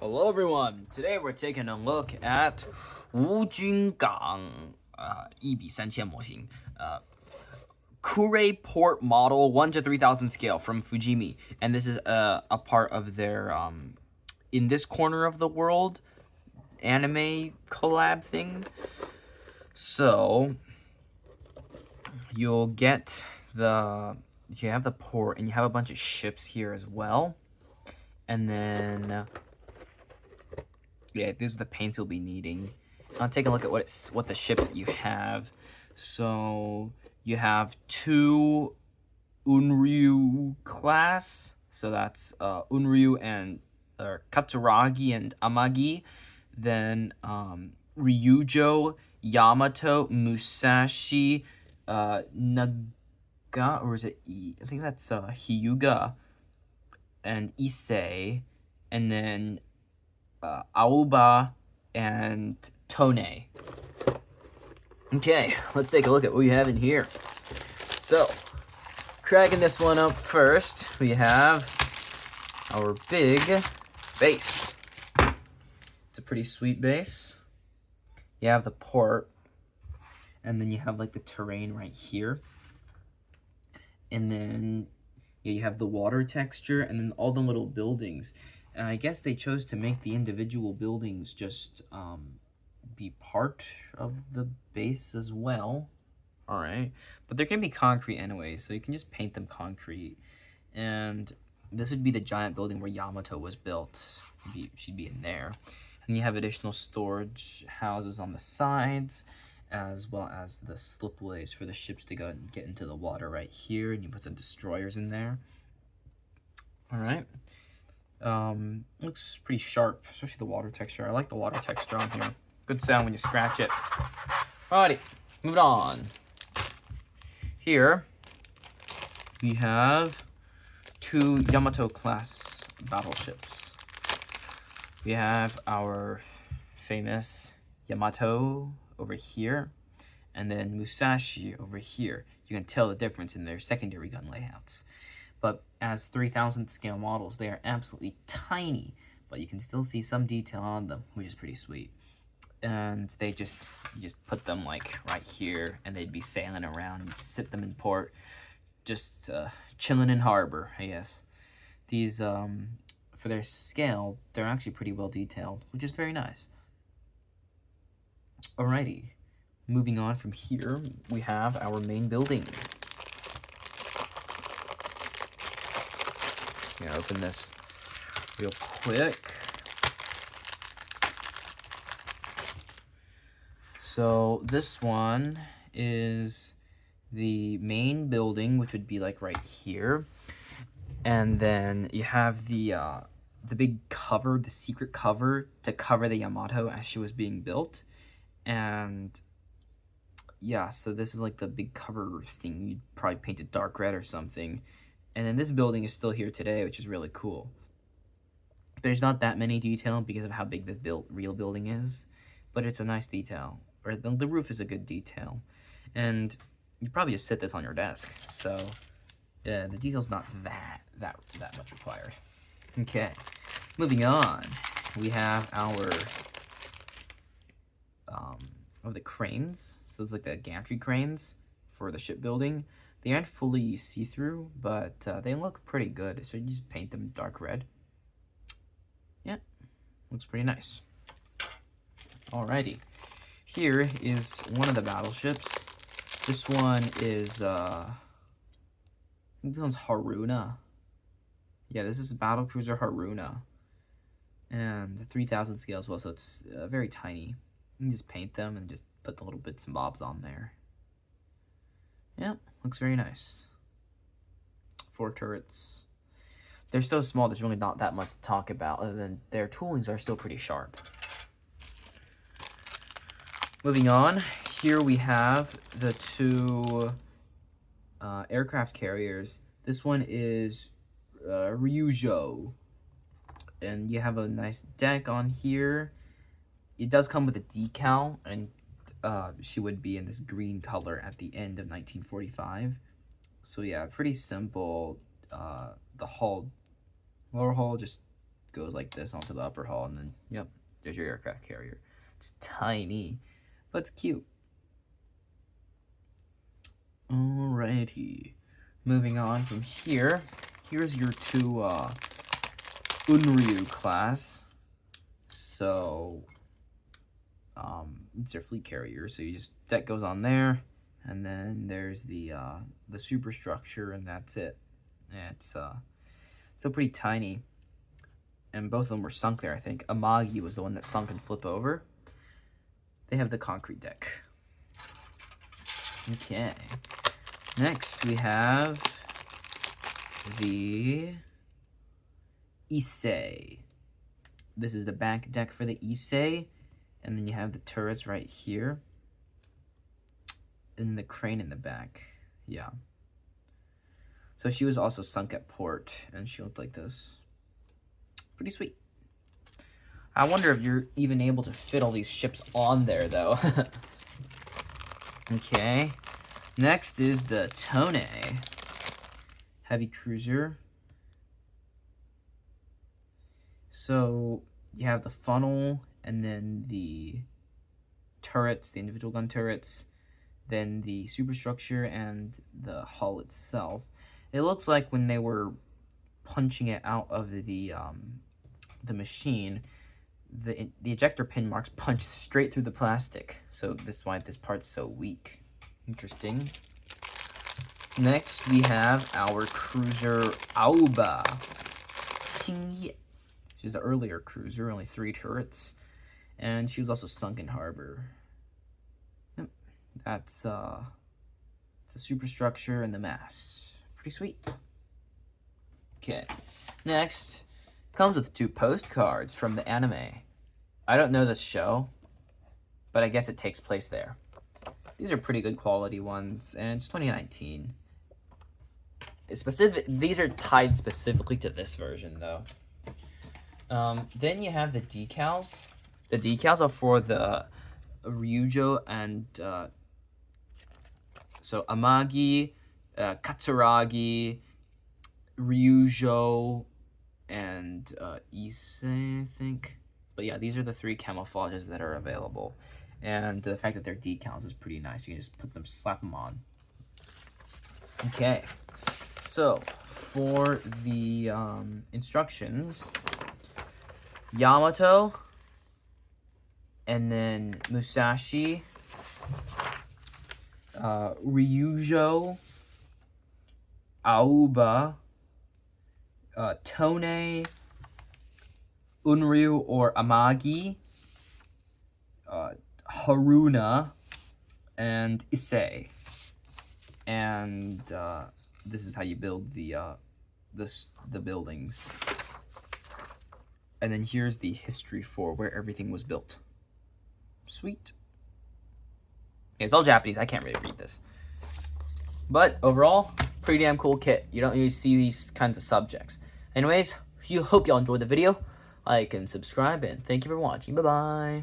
Hello everyone, today we're taking a look at 无菌港1:3000模型 Kure port model 1 to 3000 scale from Fujimi, and this is a part of their in this corner of the world anime collab thing. So you have the port, and you have a bunch of ships here as well, and then yeah, these are the paints you'll be needing. I'll take a look at what the ship that you have. So you have 2 Unryu class. So that's Unryu and Katsuragi and Amagi. Then Ryujo, Yamato, Musashi, Naga, or is it I think that's Hyuga and Issei, and then Aoba and Tone. Okay, let's take a look at what we have in here. So, cracking this one up first, we have our big base. It's a pretty sweet base. You have the port, and then you have like the terrain right here. And then you have the water texture, and then all the little buildings. And I guess they chose to make the individual buildings just be part of the base as well. All right, but they're gonna be concrete anyway, so you can just paint them concrete. And this would be the giant building where Yamato was built. She'd be in there. And you have additional storage houses on the sides, as well as the slipways for the ships to go and get into the water right here. And you put some destroyers in there. All right. Looks pretty sharp, especially the water texture. I like the water texture on here. Good sound when you scratch it. Alrighty, moving on. Here, we have 2 Yamato class battleships. We have our famous Yamato over here, and then Musashi over here. You can tell the difference in their secondary gun layouts. But as 3000 scale models, they are absolutely tiny, but you can still see some detail on them, which is pretty sweet. And you just put them like right here, and they'd be sailing around. You sit them in port, just chilling in harbor, I guess. These, for their scale, they're actually pretty well detailed, which is very nice. Alrighty, moving on from here, we have our main building. I'm gonna open this real quick. So this one is the main building, which would be like right here, and then you have the big cover, the secret cover to cover the Yamato as she was being built. And yeah, so this is like the big cover thing. You'd probably paint it dark red or something. And then this building is still here today, which is really cool. There's not that many detail because of how big the real building is, but it's a nice detail. Or the roof is a good detail. And you probably just sit this on your desk. So yeah, the detail's not that much required. Okay, moving on. We have our of the cranes. So it's like the gantry cranes for the shipbuilding. They aren't fully see-through, but they look pretty good. So you just paint them dark red. Yeah, looks pretty nice. Alrighty, here is one of the battleships. This one is, I think this one's Haruna. Yeah, this is Battlecruiser Haruna. And the 3000 scale as well, so it's very tiny. You can just paint them and just put the little bits and bobs on there. Yeah, looks very nice. 4 turrets. They're so small, there's really not that much to talk about, other than their toolings are still pretty sharp. Moving on, here we have the 2 aircraft carriers. This one is Ryujo. And you have a nice deck on here. It does come with a decal, and she would be in this green color at the end of 1945. So yeah, pretty simple. The hull, lower hull, just goes like this onto the upper hull, and then, yep, there's your aircraft carrier. It's tiny, but it's cute. Alrighty. Moving on from here, here's your two Unryu class. So, it's their fleet carrier. So that goes on there, and then there's the superstructure, and that's it. Yeah, it's so pretty tiny, and both of them were sunk there. I think Amagi was the one that sunk and flip over. They have the concrete deck. Okay. Next we have the Issei. This is the back deck for the Issei, and then you have the turrets right here, and the crane in the back. Yeah. So she was also sunk at port, and she looked like this. Pretty sweet. I wonder if you're even able to fit all these ships on there, though. Okay. Next is the Tone heavy cruiser. So you have the funnel, and then the turrets, the individual gun turrets, then the superstructure and the hull itself. It looks like when they were punching it out of the machine, the ejector pin marks punched straight through the plastic. So this is why this part's so weak. Interesting. Next, we have our cruiser Aoba. She's the earlier cruiser, only 3 turrets, and she was also sunk in harbor. Yep, that's it's a superstructure and the mass. Pretty sweet. Okay, next comes with 2 postcards from the anime. I don't know this show, but I guess it takes place there. These are pretty good quality ones, and it's 2019. These are tied specifically to this version, though. Then you have the decals. The decals are for the Ryujo and so Amagi, Katsuragi, Ryujo, and Issei, I think. But yeah, these are the 3 camouflages that are available. And the fact that they're decals is pretty nice. You can just slap them on. Okay. So, for the instructions, Yamato, and then Musashi, Ryujo, Aoba, Tone, Unryu or Amagi, Haruna, and Issei. And this is how you build the buildings. And then here's the history for where everything was built. Sweet. It's all Japanese. I can't really read this. But overall, pretty damn cool kit. You don't usually see these kinds of subjects. Anyways, hope y'all enjoyed the video. Like and subscribe, and thank you for watching. Bye-bye.